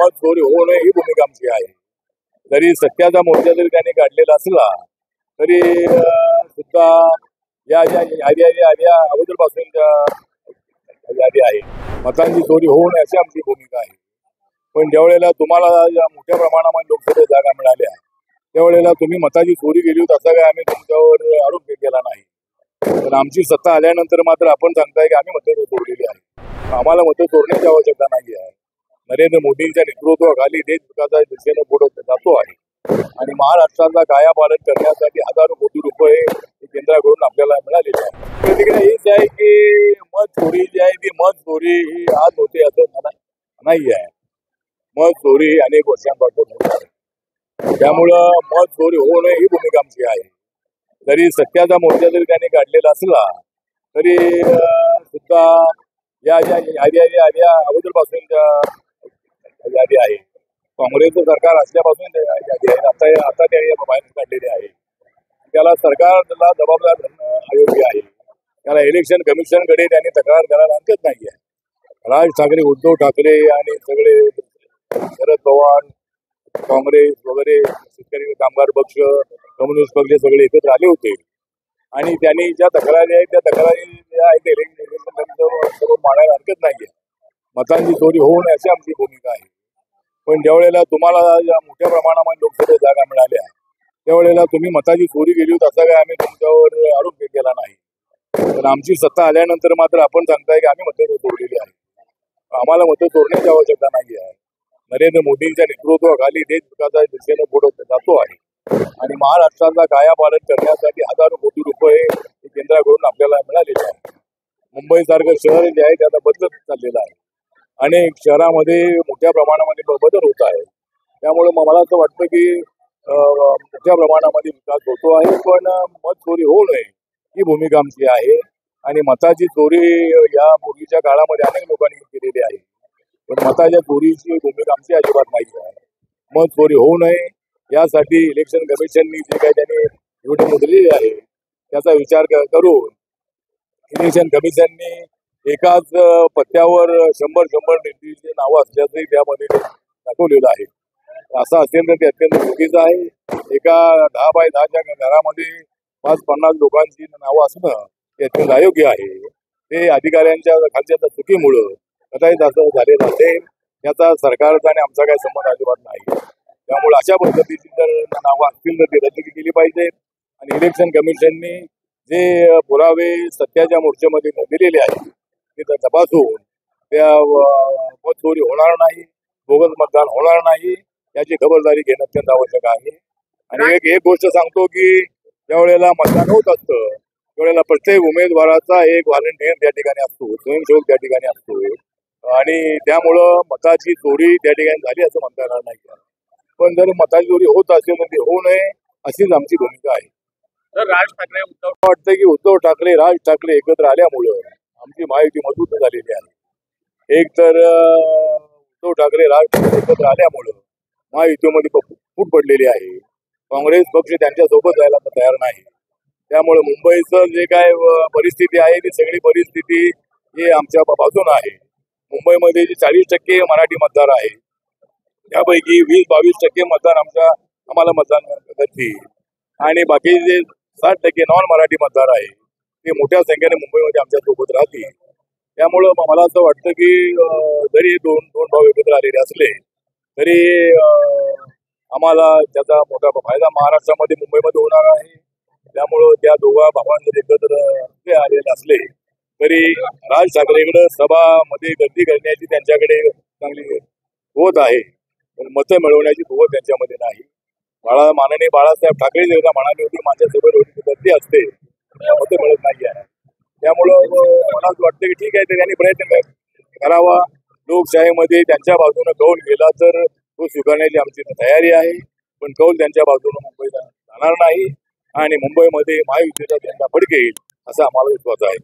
मत चोरी होऊ नये ही भूमिका आमची आहे. जरी सत्याचा मोर्चा जरी त्यांनी काढलेला असला तरी सुद्धा या ज्या याद्या अगोदरपासूनच्या यादी आहे मतांची चोरी होऊ नये अशी आमची भूमिका आहे. पण ज्यावेळेला तुम्हाला या मोठ्या प्रमाणामध्ये लोकसभेत जागा मिळाल्या त्यावेळेला तुम्ही मताची चोरी केली होती असा काय आम्ही तुमच्यावर आरोप केला नाही. पण आमची सत्ता आल्यानंतर मात्र आपण सांगताय की आम्ही मतं चोरलेली आहे. आम्हाला मतं चोरण्याची आवश्यकता नाही आहे. नरेंद्र मोदींच्या नेतृत्वाखाली देश विकासाच्या दिशेने पुढे जातो आहे आणि महाराष्ट्राचा कायापालट करण्यासाठी हजारो कोटी रुपये केंद्राकडून आपल्याला मिळालेले आहे. प्रतिक्रिया हीच आहे की मत चोरी जी आहे ती मत चोरी ही आज होते असं मला नाही आहे. मत चोरी ही अनेक वर्षांपासून होत आहे. त्यामुळं मत चोरी होऊ नये ही भूमिका आमची आहे. जरी सत्याचा मोर्चा जरी त्यांनी काढलेला असला तरी सुद्धा या ज्या याद्या अगोदरपासूनच्या यादी आहे काँग्रेसचं सरकार असल्यापासून यादी आहे. आता त्या बाहेर काढलेली आहे. त्याला सरकारला जबाबदार धरणं अयोग्य आहे. त्याला इलेक्शन कमिशनकडे त्यांनी तक्रार करायला हरकत नाही आहे. राज ठाकरे, उद्धव ठाकरे आणि सगळे शरद पवार, काँग्रेस वगैरे शेतकरी कामगार पक्ष, कम्युनिस्ट पक्ष सगळे एकत्र आले होते आणि त्यांनी ज्या तक्रारी आहेत त्या तक्रारी ज्या आहेत इलेक्शन मांडायला हरकत नाही आहे. मतांची चोरी होऊ नये अशी आमची भूमिका आहे. पण ज्यावेळेला तुम्हाला या मोठ्या प्रमाणामध्ये लोकसभेत जागा मिळाल्या त्यावेळेला तुम्ही मताची चोरी केली होती असा काय आम्ही तुमच्यावर आरोप केला नाही. पण आमची सत्ता आल्यानंतर मात्र आपण सांगताय की आम्ही मतं चोरलेली आहे. आम्हाला मतं चोरण्याची आवश्यकता नाही आहे. नरेंद्र मोदींच्या नेतृत्वाखाली देश विकासाच्या दिशेने पुढे जातो आहे आणि महाराष्ट्राचा कायापालट करण्यासाठी हजारो कोटी रुपये केंद्राकडून आपल्याला मिळालेले आहे. मुंबईसारखं शहर जे आहे त्याचा बदलत चाललेला आहे. अनेक शहरामध्ये मोठ्या प्रमाणामध्ये बदल होत आहे. त्यामुळे मला असं वाटतं की मोठ्या प्रमाणामध्ये विकास होतो आहे. पण मत चोरी होऊ नये ही भूमिका आमची आहे आणि मताची चोरी या पूर्वीच्या काळामध्ये अनेक लोकांनी केलेली आहे. पण मताच्या चोरीची भूमिका आमची अजिबात नाही आहे. मत चोरी होऊ नये यासाठी इलेक्शन कमिशननी जे काही त्यांनी निवडणूक मुद्रलेली आहे त्याचा विचार करून इलेक्शन कमिशननी एकाच पत्त्यावर 100 व्यक्तींची नावं असल्याचंही त्यामध्ये दाखवलेलं आहे. असं असेल तर ते अत्यंत चुकीचं आहे. एका 10 बाय 10च्या घरामध्ये 5-50 लोकांची नावं असणं हे अत्यंत अयोग्य आहे. ते अधिकाऱ्यांच्या खालच्या चुकीमुळं कदाचित असं झालेलं असेल. त्याचा सरकारचा आणि आमचा काही संबंध अजिबात नाही. त्यामुळे अशा पद्धतीची जर नावं असतील तर ती रद्द केली पाहिजे आणि इलेक्शन कमिशननी जे पुरावे सत्याच्या मोर्चामध्ये दिलेले आहेत ते तपासून त्या मत चोरी होणार नाही, बोगस मतदान होणार नाही याची खबरदारी घेणं अत्यंत आवश्यक आहे. आणि एक गोष्ट सांगतो की ज्यावेळेला मतदान होत असतं त्यावेळेला प्रत्येक उमेदवाराचा एक व्हॉलंटियर त्या ठिकाणी असतो, स्वयंसेवक त्या ठिकाणी असतो आणि त्यामुळं मताची चोरी त्या ठिकाणी झाली असं म्हणता येणार नाही. पण जर मताची चोरी होत असेल तर ती होऊ नये अशीच आमची भूमिका आहे. तर राज ठाकरे वाटतं की उद्धव ठाकरे, राज ठाकरे एकत्र आल्यामुळं आमची महायुती मजबूत झालेली आहे. एक तर उद्धव ठाकरे, राज ठाकरे एकत्र आल्यामुळं महायुतीमध्ये फूट पडलेली आहे. काँग्रेस पक्ष त्यांच्यासोबत जायला तयार नाही. त्यामुळे मुंबईचं जे काय परिस्थिती आहे ती सगळी परिस्थिती ही आमच्या बाजून आहे. मुंबईमध्ये जे 40% मराठी मतदार आहे त्यापैकी 20-22% मतदार आम्हाला मतदान करतील आणि बाकी जे 60% नॉन मराठी मतदार आहे ते मोठ्या संख्येने मुंबईमध्ये आमच्या सोबत राहतील. त्यामुळं मला असं वाटतं की जरी दोन भाऊ एकत्र आलेले असले तरी आम्हाला त्याचा मोठा फायदा महाराष्ट्रामध्ये मुंबईमध्ये होणार आहे. त्यामुळं त्या दोघा भावांनी एकत्र आलेले असले तरी राज ठाकरेकडे सभामध्ये गर्दी करण्याची त्यांच्याकडे चांगली होत आहे. पण मतं मिळवण्याची कुवत त्यांच्यामध्ये नाही. माननीय बाळासाहेब ठाकरे एकदा म्हणाले होते माझ्या सभेवर गर्दी असते मतं मिळत नाही आहे. त्यामुळं मला असं वाटतं की ठीक आहे ते त्यांनी प्रयत्न करावा. लोकशाहीमध्ये त्यांच्या बाजूनं कौल केला तर तो स्वीकारण्याची आमची तयारी आहे. पण कौल त्यांच्या बाजूनं मुंबईला जाणार नाही आणि मुंबईमध्ये महायुतीचा झेंडा फडकेल असा आम्हाला विश्वास आहे.